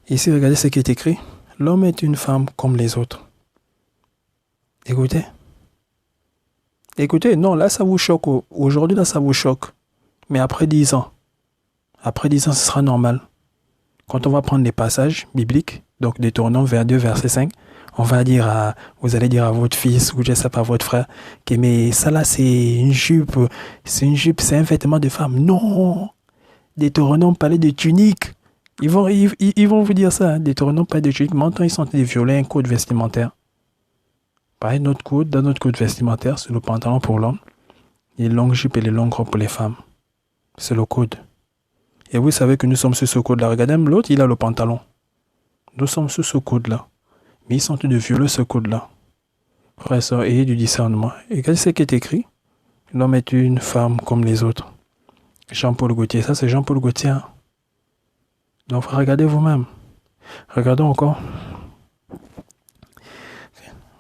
Ici, regardez ce qui est écrit. L'homme est une femme comme les autres. Écoutez. Écoutez, non, là, ça vous choque. Aujourd'hui, là, ça vous choque. Mais après 10 ans, ce sera normal. Quand on va prendre les passages bibliques, donc Deutéronome 22, verset 5, on va dire vous allez dire à votre fils ou je sais pas à votre frère que mais ça là c'est une jupe, c'est un vêtement de femme. Non, Deutéronome parlait de tunique. Ils vont vous dire ça. Deutéronome parlait de tunique. Maintenant ils sont en train de violer un code vestimentaire. Pareil, dans notre code vestimentaire, c'est le pantalon pour l'homme, les longues jupes et les longues robes pour les femmes. C'est le code. Et vous savez que nous sommes sur ce code-là. Regardez, même l'autre, il a le pantalon. Nous sommes sur ce code-là. Mais ils sont en train de violer ce code-là. Frère et sœurs, ayez du discernement. Et regardez ce qui est écrit. L'homme est une femme comme les autres. Jean-Paul Gaultier. Ça, c'est Jean-Paul Gaultier. Donc, regardez vous-même. Regardons encore.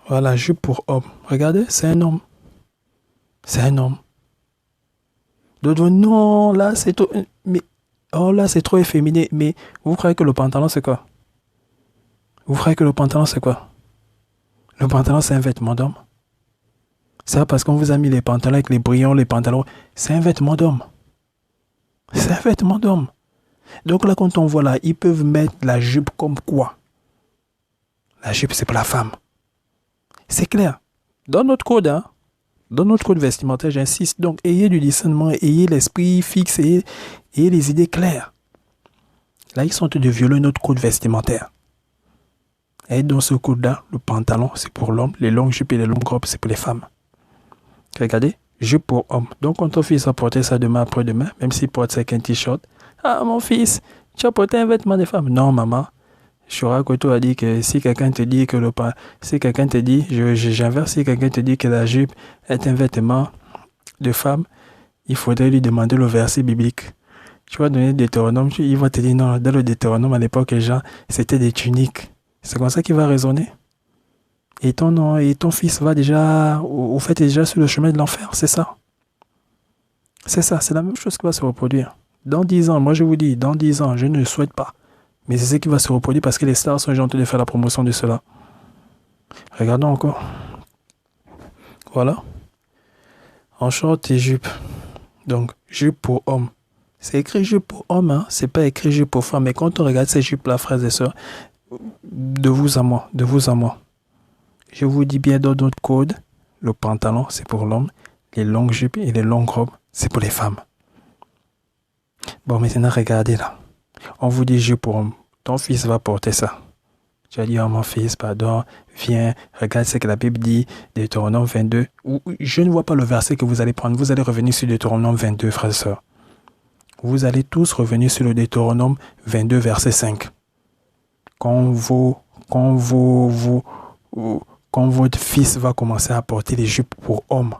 Voilà, jupe pour homme. Regardez, c'est un homme. C'est un homme. D'autres, non, là, c'est trop... Mais, oh, là, c'est trop efféminé. Mais vous croyez que le pantalon, c'est quoi? Vous croyez que le pantalon, c'est quoi? Le pantalon, c'est un vêtement d'homme. C'est parce qu'on vous a mis les pantalons avec les brillants, les pantalons. C'est un vêtement d'homme. C'est un vêtement d'homme. Donc là, quand on voit là, ils peuvent mettre la jupe comme quoi? La jupe, c'est pour la femme. C'est clair. Dans notre code, hein, dans notre code vestimentaire, j'insiste. Donc, ayez du discernement, ayez l'esprit fixe, ayez les idées claires. Là, ils sont en train de violer notre code vestimentaire. Et dans ce code-là, le pantalon, c'est pour l'homme. Les longues jupes et les longues robes, c'est pour les femmes. Regardez, jupe pour homme. Donc, quand ton fils va porter ça demain après-demain, même s'il porte ça avec un t-shirt, ah, mon fils, tu as porté un vêtement de femme. Non, maman. Shura Koto a dit que si quelqu'un te dit que si quelqu'un te dit, j'inverse, si quelqu'un te dit que la jupe est un vêtement de femme, il faudrait lui demander le verset biblique. Tu vas donner le Deutéronome, il va te dire non, dans le Deutéronome à l'époque, les gens, c'était des tuniques. C'est comme ça qu'il va raisonner. Et ton fils va déjà, au fait, déjà sur le chemin de l'enfer, c'est ça. C'est ça, c'est la même chose qui va se reproduire. Dans 10 ans, moi je vous dis, dans 10 ans, je ne le souhaite pas. Mais c'est ce qui va se reproduire parce que les stars sont gentils de faire la promotion de cela. Regardons encore. Voilà. En short et jupe. Donc, jupe pour homme. C'est écrit jupe pour homme, hein. C'est pas écrit jupe pour femme. Mais quand on regarde ces jupes-là, frères et sœurs, de vous à moi, je vous dis bien dans notre code, le pantalon, c'est pour l'homme. Les longues jupes et les longues robes, c'est pour les femmes. Bon, maintenant, regardez là. On vous dit jupe pour homme. Ton fils va porter ça. Tu as dit, oh mon fils, pardon, viens, regarde ce que la Bible dit, Deutéronome 22. Je ne vois pas le verset que vous allez prendre. Vous allez revenir sur Deutéronome 22, frères et sœurs. Vous allez tous revenir sur le Deutéronome 22, verset 5. Quand votre fils va commencer à porter les jupes pour homme,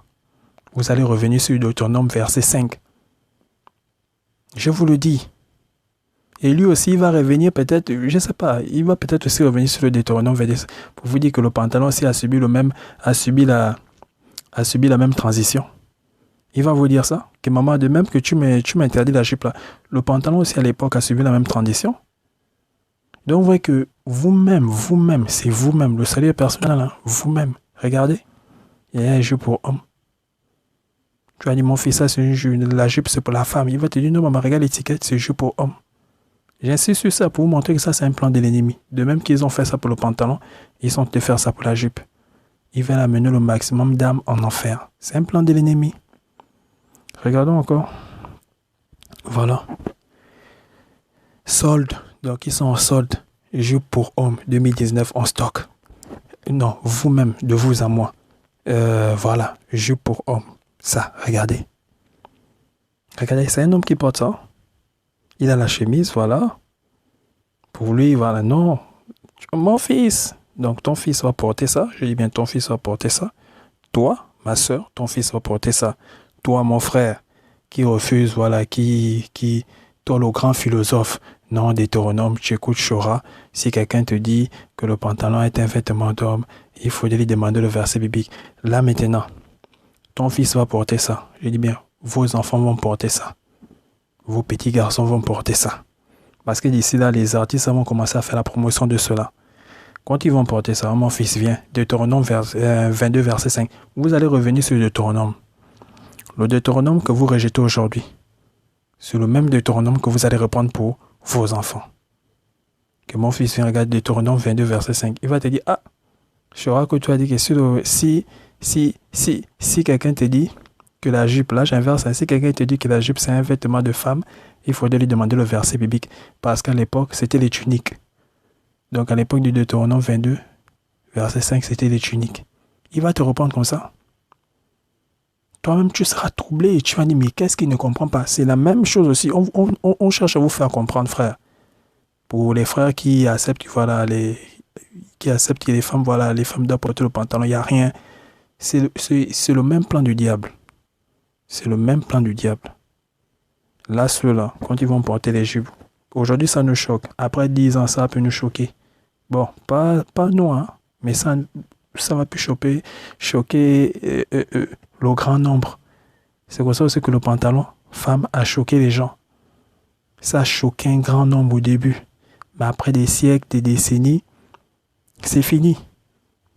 vous allez revenir sur le Deutéronome, verset 5. Je vous le dis. Et lui aussi, il va revenir peut-être, je ne sais pas, il va peut-être aussi revenir sur le Deutéronome pour vous dire que le pantalon aussi a subi la même transition. Il va vous dire ça, que maman, de même que tu m'interdis la jupe là, le pantalon aussi à l'époque a subi la même transition. Donc vous voyez que vous-même, c'est vous-même, le salut est personnel, hein, vous-même. Regardez, il y a un jupe pour homme. Tu as dit, mon fils, ça c'est une jupe, la jupe c'est pour la femme. Il va te dire, non maman, regarde l'étiquette, c'est jupe pour homme. J'insiste sur ça pour vous montrer que ça c'est un plan de l'ennemi. De même qu'ils ont fait ça pour le pantalon, ils sont de faire ça pour la jupe. Ils veulent amener le maximum d'âmes en enfer. C'est un plan de l'ennemi. Regardons encore. Voilà. Solde. Donc ils sont en solde. Jupe pour homme 2019 en stock. Non, vous-même, de vous à moi. Voilà. Jupe pour homme. Ça, regardez. Regardez, c'est un homme qui porte ça. Il a la chemise, voilà. Pour lui, voilà, non. Mon fils. Donc, ton fils va porter ça. Je dis bien, ton fils va porter ça. Toi, ma soeur, ton fils va porter ça. Toi, mon frère, qui refuse, voilà, toi, le grand philosophe, non, Deutéronome, tu écoutes Shura. Si quelqu'un te dit que le pantalon est un vêtement d'homme, il faut lui demander le verset biblique. Là, maintenant, ton fils va porter ça. Je dis bien, vos enfants vont porter ça. Vos petits garçons vont porter ça. Parce que d'ici là, les artistes vont commencer à faire la promotion de cela. Quand ils vont porter ça, mon fils vient, Deutéronome 22, verset 5. Vous allez revenir sur le Deutéronome. Le Deutéronome que vous rejetez aujourd'hui, c'est le même Deutéronome que vous allez reprendre pour vos enfants. Que mon fils vient regarder Deutéronome 22, verset 5. Il va te dire, ah, je crois que tu as dit que si quelqu'un te dit que la jupe, là j'inverse, si quelqu'un te dit que la jupe c'est un vêtement de femme, il faudrait lui demander le verset biblique. Parce qu'à l'époque, c'était les tuniques. Donc à l'époque du Deutéronome 22, verset 5, c'était les tuniques. Il va te répondre comme ça. Toi-même, tu seras troublé et tu vas dire, mais qu'est-ce qu'il ne comprend pas? C'est la même chose aussi. On cherche à vous faire comprendre, frère. Pour les frères qui acceptent, voilà, qui acceptent que les femmes, voilà, les femmes doivent porter le pantalon, il n'y a rien. C'est le même plan du diable. C'est le même plan du diable. Là, ceux-là, quand ils vont porter les jupes, aujourd'hui, ça nous choque. Après 10 ans, ça peut nous choquer. Bon, pas nous, hein, mais ça va plus choquer le grand nombre. C'est pour ça aussi que le pantalon femme a choqué les gens. Ça a choqué un grand nombre au début. Mais après des siècles, des décennies, c'est fini.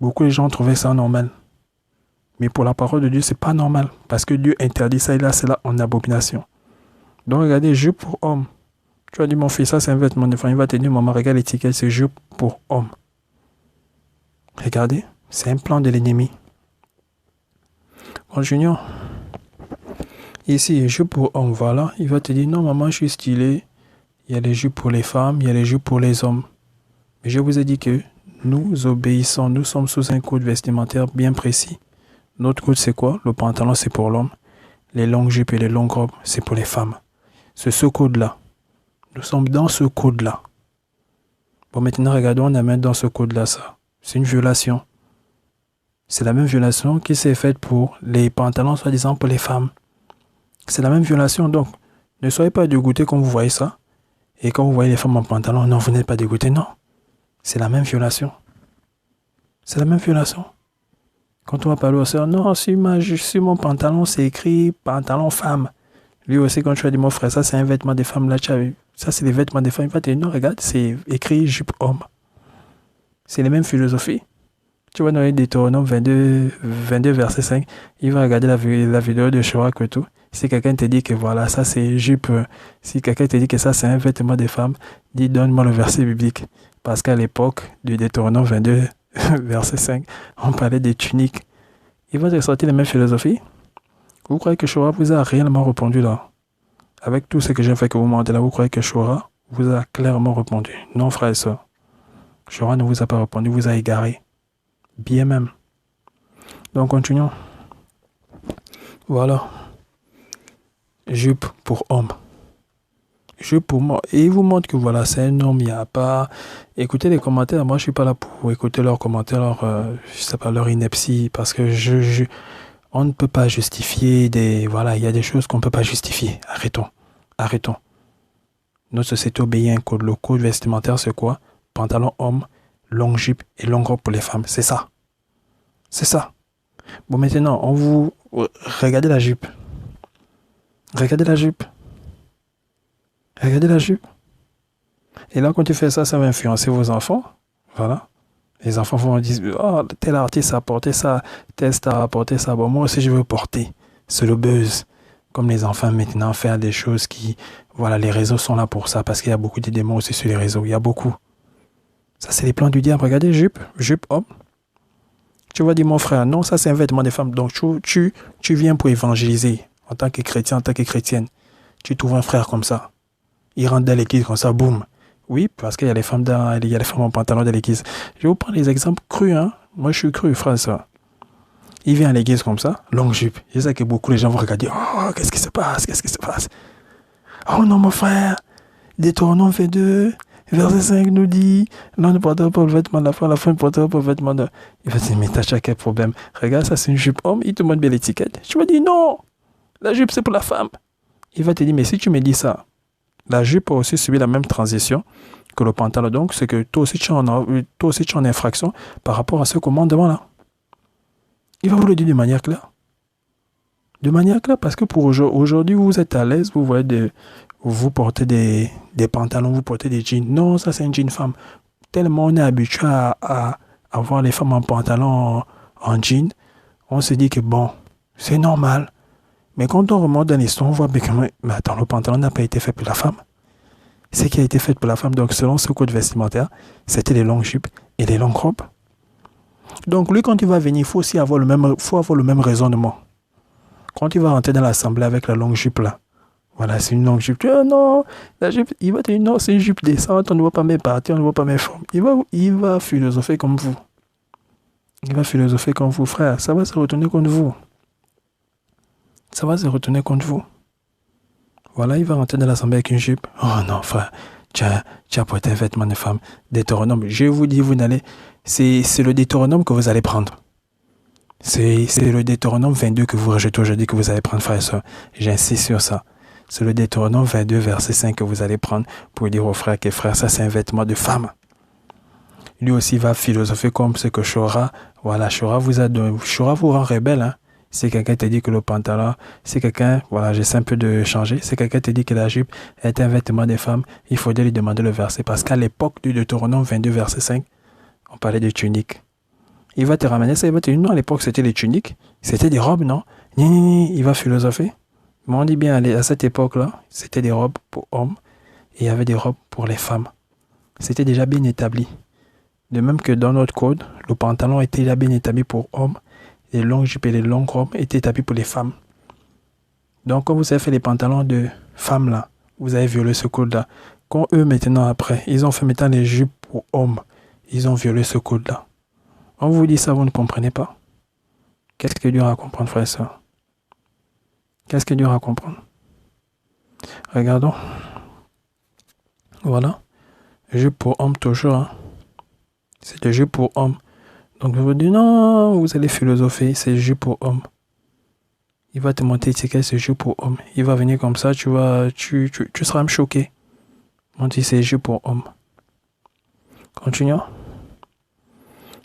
Beaucoup de gens trouvaient ça normal. Mais pour la parole de Dieu, c'est pas normal. Parce que Dieu interdit ça et là, c'est là en abomination. Donc regardez, jupe pour homme. Tu as dit, mon fils, ça c'est un vêtement de femme. Il va te dire, maman, regarde l'étiquette, c'est jupe pour homme. Regardez, c'est un plan de l'ennemi. Continuons. Ici, jupe pour homme, voilà. Il va te dire, non, maman, je suis stylé. Il y a les jupes pour les femmes, il y a les jupes pour les hommes. Mais je vous ai dit que nous obéissons, nous sommes sous un code vestimentaire bien précis. Notre code, c'est quoi? Le pantalon, c'est pour l'homme. Les longues jupes et les longues robes, c'est pour les femmes. C'est ce code-là. Nous sommes dans ce code-là. Bon, maintenant, regardons, on amène dans ce code-là ça. C'est une violation. C'est la même violation qui s'est faite pour les pantalons, soi-disant pour les femmes. C'est la même violation, donc. Ne soyez pas dégoûtés quand vous voyez ça. Et quand vous voyez les femmes en pantalon, non, vous n'êtes pas dégoûtés, non. C'est la même violation. C'est la même violation. Quand on va parler au sœur, non, sur mon pantalon, c'est écrit pantalon femme. Lui aussi, quand tu as dit, mon frère, ça c'est un vêtement des femmes, là, ça c'est des vêtements des femmes. Il va te dire, non, regarde, c'est écrit jupe homme. C'est les mêmes philosophies. Tu vois dans les Deutéronome 22, verset 5, il va regarder la vidéo de Chirac et tout. Si quelqu'un te dit que voilà, ça c'est jupe, si quelqu'un te dit que ça c'est un vêtement des femmes, dis donne-moi le verset biblique. Parce qu'à l'époque du Deutéronome 22, verset 5, on parlait des tuniques. Il va te sortir les mêmes philosophies. Vous croyez que Chirac vous a réellement répondu là? Avec tout ce que j'ai fait que vous mentez là, vous croyez que Chirac vous a clairement répondu? Non, frère et soeur. Chirac ne vous a pas répondu, vous a égaré. Bien même. Donc continuons. Voilà. Jupe pour homme. Jupe pour moi. Et il vous montre que voilà, c'est un homme, il n'y a pas... Écoutez les commentaires, moi je suis pas là pour écouter leurs commentaires, je sais pas, leur ineptie, parce que on ne peut pas justifier des... Voilà, il y a des choses qu'on ne peut pas justifier. Arrêtons. Notre société obéit à un code. Le code vestimentaire, c'est quoi? Pantalon homme, longue jupe et longue robe pour les femmes. C'est ça. C'est ça. Bon, maintenant, regardez la jupe. Regardez la jupe. Regardez la jupe. Et là, quand tu fais ça, ça va influencer vos enfants. Voilà. Les enfants vont dire, oh, tel artiste a porté ça, tel star a porté ça. Bon, moi aussi, je veux porter. C'est le buzz. Comme les enfants maintenant faire des choses qui... Voilà, les réseaux sont là pour ça. Parce qu'il y a beaucoup de démons aussi sur les réseaux. Il y a beaucoup. Ça, c'est les plans du diable. Regardez, jupe, homme. Tu vas dire, mon frère, non, ça, c'est un vêtement des femmes. Donc, tu viens pour évangéliser. En tant que chrétien, en tant que chrétienne. Tu trouves un frère comme ça. Il rentre dans l'église comme ça, boum. Oui, parce qu'il y a les femmes en pantalon de l'église. Je vais vous prendre des exemples crus, hein. Moi, je suis cru, frère, ça. Il vient à l'église comme ça, longue jupe. Je sais que beaucoup de gens vont regarder. Oh, qu'est-ce qui se passe? Oh non, mon frère. Deutéronome 22, verset 5 nous dit, l'homme ne portera pas le vêtement de la femme ne portera pas le vêtement de... Il va dire, mais t'as quel problème? Regarde, ça c'est une jupe homme, il te montre bien l'étiquette. Tu vas dire, non, la jupe c'est pour la femme. Il va te dire, mais si tu me dis ça, la jupe a aussi subi la même transition que le pantalon. Donc, c'est que toi aussi tu es en infraction par rapport à ce commandement là. Il va vous le dire de manière claire. De manière claire, parce que pour aujourd'hui, vous êtes à l'aise, vous voyez vous portez des pantalons, vous portez des jeans. Non, ça c'est un jean femme. Tellement on est habitué à voir les femmes en pantalon, en jean, on se dit que bon, c'est normal. Mais quand on remonte dans l'histoire, on voit bien que, mais attends, le pantalon n'a pas été fait pour la femme. Ce qui a été fait pour la femme, donc selon ce code vestimentaire, c'était les longues jupes et les longues robes. Donc lui, quand il va venir, il faut aussi avoir le même raisonnement. Quand il va rentrer dans l'assemblée avec la longue jupe là, voilà, c'est une longue jupe. Tu dis, oh non, la jupe, il va te dire non, c'est une jupe décente, on ne voit pas mes parties, on ne voit pas mes formes. Il va philosopher comme vous. Il va philosopher comme vous, frère. Ça va se retourner contre vous. Ça va se retourner contre vous. Voilà, il va rentrer dans l'assemblée avec une jupe. Oh non, frère, tu as porté un vêtement de femme. Deutéronome, je vous dis, vous n'allez... C'est le Deutéronome que vous allez prendre. C'est le Deutéronome 22 que vous rejetez aujourd'hui, que vous allez prendre, frère et soeur. J'insiste sur ça. C'est le Deutéronome 22, verset 5 que vous allez prendre pour dire aux frères que frère, ça c'est un vêtement de femme. Lui aussi va philosopher comme ce que Shora, voilà, Shora vous rend rebelle, hein. Si quelqu'un te dit que le pantalon, si quelqu'un, voilà, j'essaie un peu de changer, si quelqu'un te dit que la jupe est un vêtement des femmes, il faudrait lui demander le verset. Parce qu'à l'époque du Deutéronome 22, verset 5, on parlait de tuniques. Il va te ramener ça, il va te dire non, à l'époque c'était les tuniques, c'était des robes, non? Il va philosopher. Mais on dit bien, à cette époque-là, c'était des robes pour hommes et il y avait des robes pour les femmes. C'était déjà bien établi. De même que dans notre code, le pantalon était déjà bien établi pour hommes, les longues jupes et les longues robes étaient établis pour les femmes. Donc quand vous avez fait les pantalons de femmes là, vous avez violé ce code-là. Quand eux maintenant après, ils ont fait maintenant les jupes pour hommes, ils ont violé ce code-là. On vous dit ça, vous ne comprenez pas. Qu'est-ce qui est dur à comprendre, frère et soeur? Qu'est-ce qui est dur à comprendre? Regardons. Voilà. Jupe pour homme toujours. Hein. C'est des jupes pour homme. Donc je vous dis non, vous allez philosopher, c'est jupe pour homme. Il va te montrer c'est jupe pour homme. Il va venir comme ça, tu seras même choqué. On dit c'est jupe pour homme. Continuons.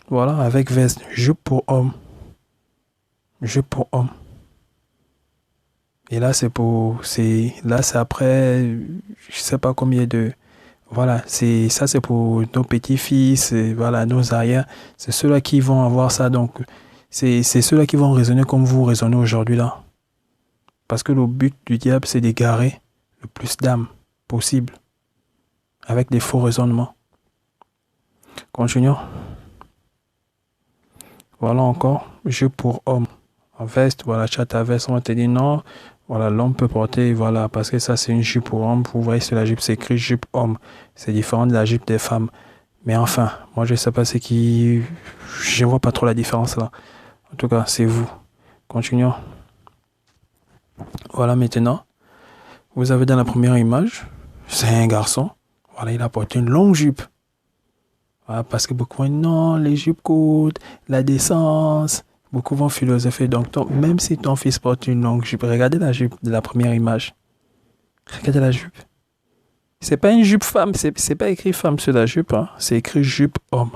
Voilà, avec veste, jupe pour homme. Jupe pour homme. Et là c'est après, je sais pas combien de... Voilà, c'est pour nos petits-fils, voilà, nos arrières. C'est ceux-là qui vont avoir ça. Donc, c'est ceux-là qui vont raisonner comme vous raisonnez aujourd'hui là. Parce que le but du diable, c'est d'égarer le plus d'âmes possible. Avec des faux raisonnements. Continuons. Voilà encore, jupe pour homme. En veste, voilà, chat à veste, on va te dire non. Voilà, l'homme peut porter, voilà, parce que ça c'est une jupe pour homme. Vous voyez sur la jupe, c'est écrit jupe homme. C'est différent de la jupe des femmes. Mais enfin, moi je sais pas ce qui... Je vois pas trop la différence là. En tout cas, c'est vous. Continuons. Voilà maintenant. Vous avez dans la première image, c'est un garçon. Voilà, il a porté une longue jupe. Voilà, parce que beaucoup vont dire non, les jupes courtes, la décence... Beaucoup vont philosopher. Donc, même si ton fils porte une longue jupe, regardez la jupe de la première image. Regardez la jupe. C'est pas une jupe femme, c'est pas écrit femme sur la jupe, hein. C'est écrit jupe homme.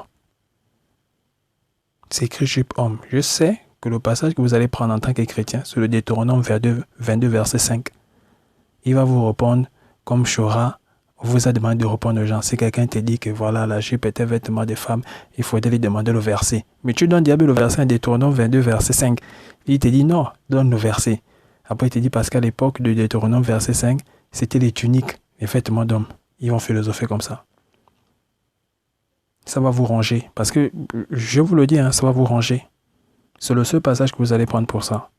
C'est écrit jupe homme. Je sais que le passage que vous allez prendre en tant que chrétien, sur le Deutéronome 22, verset 5, il va vous répondre comme Shora vous a demandé de répondre aux gens. Si quelqu'un te dit que voilà, la jupe est un vêtement de femme, il faudrait lui demander le verset. Mais tu donnes diable le verset en Deutéronome 22, verset 5. Il te dit non, donne le verset. Après, il te dit parce qu'à l'époque de Deutéronome verset 5, c'était les tuniques, les vêtements d'hommes. Ils vont philosopher comme ça. Ça va vous ranger. Parce que, je vous le dis, hein, ça va vous ranger. C'est le seul passage que vous allez prendre pour ça.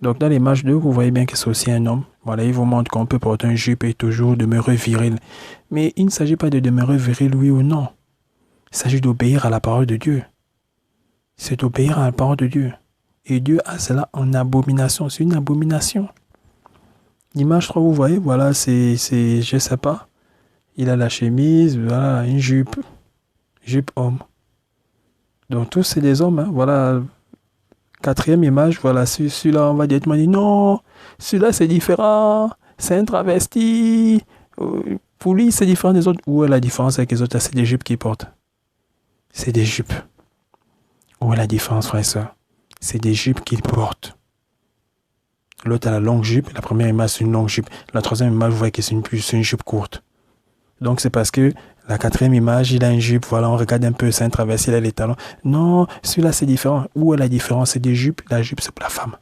Donc, dans l'image 2, vous voyez bien que c'est aussi un homme. Voilà, il vous montre qu'on peut porter une jupe et toujours demeurer viril. Mais il ne s'agit pas de demeurer viril, oui ou non. Il s'agit d'obéir à la parole de Dieu. C'est d'obéir à la parole de Dieu. Et Dieu a cela en abomination. C'est une abomination. L'image 3, vous voyez, voilà, je sais pas. Il a la chemise, voilà, une jupe. Jupe homme. Donc, tous c'est des hommes, hein, voilà. Quatrième image, voilà, celui-là, on va directement dire non, celui-là c'est différent, c'est un travesti, pour lui c'est différent des autres. Où est la différence avec les autres? C'est des jupes qu'ils portent. C'est des jupes. Où est la différence, frère et soeur? C'est des jupes qu'ils portent. L'autre a la longue jupe. La première image, c'est une longue jupe. La troisième image, vous voyez que c'est une jupe courte. Donc, c'est parce que la quatrième image, il a une jupe. Voilà, on regarde un peu, c'est un traversier, il a les talons. Non, celui-là, c'est différent. Où est la différence? C'est des jupes. La jupe, c'est pour la femme.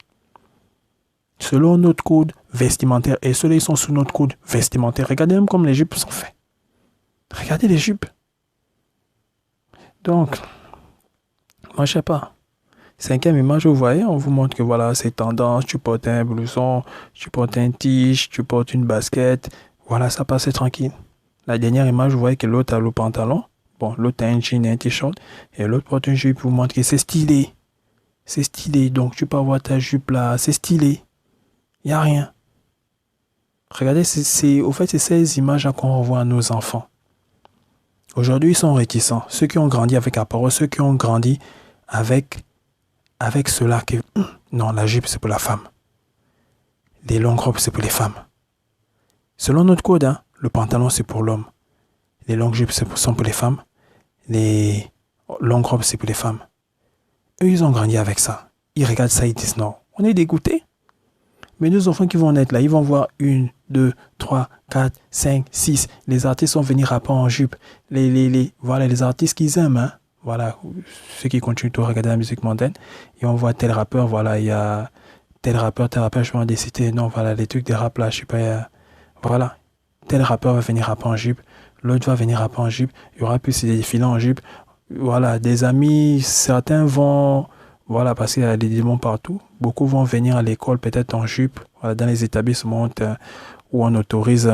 Selon notre code vestimentaire. Et ceux-là, ils sont sous notre code vestimentaire. Regardez même comme les jupes sont faites. Regardez les jupes. Donc, moi, je sais pas. Cinquième image, vous voyez, on vous montre que voilà, c'est tendance. Tu portes un blouson, tu portes un tige, tu portes une basket. Voilà, ça passe tranquille. La dernière image, vous voyez que l'autre a le pantalon. Bon, l'autre a un jean et un t-shirt. Et l'autre porte une jupe pour vous montrer que c'est stylé. C'est stylé. Donc, tu peux avoir ta jupe là. C'est stylé. Il n'y a rien. Regardez, au fait, c'est ces images-là qu'on revoit à nos enfants. Aujourd'hui, ils sont réticents. Ceux qui ont grandi avec la parole, ceux qui ont grandi avec cela que non, la jupe, c'est pour la femme. Les longues robes, c'est pour les femmes. Selon notre code, hein, le pantalon, c'est pour l'homme. Les longues jupes, sont pour les femmes. Les longues robes, c'est pour les femmes. Eux, ils ont grandi avec ça. Ils regardent ça, ils disent non. On est dégoûtés. Mais nos enfants qui vont naître là, ils vont voir 1, 2, 3, 4, 5, 6. Les artistes vont venir rapper en jupe. Voilà, les artistes qu'ils aiment. Hein. Voilà, ceux qui continuent de regarder la musique mondaine. Ils vont voir tel rappeur, voilà, il y a tel rappeur, je vais en décider. Non, voilà, les trucs des rap là, je sais pas. Voilà, tel rappeur va venir rapper en jupe. L'autre va venir rapper en jupe. Il y aura plus des défilés en jupe. Voilà, des amis, certains vont... Voilà, parce qu'il y a des démons partout. Beaucoup vont venir à l'école peut-être en jupe, voilà, dans les établissements où on autorise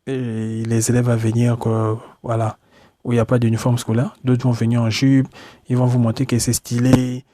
les élèves à venir, voilà, où il n'y a pas d'uniforme scolaire. D'autres vont venir en jupe, ils vont vous montrer que c'est stylé,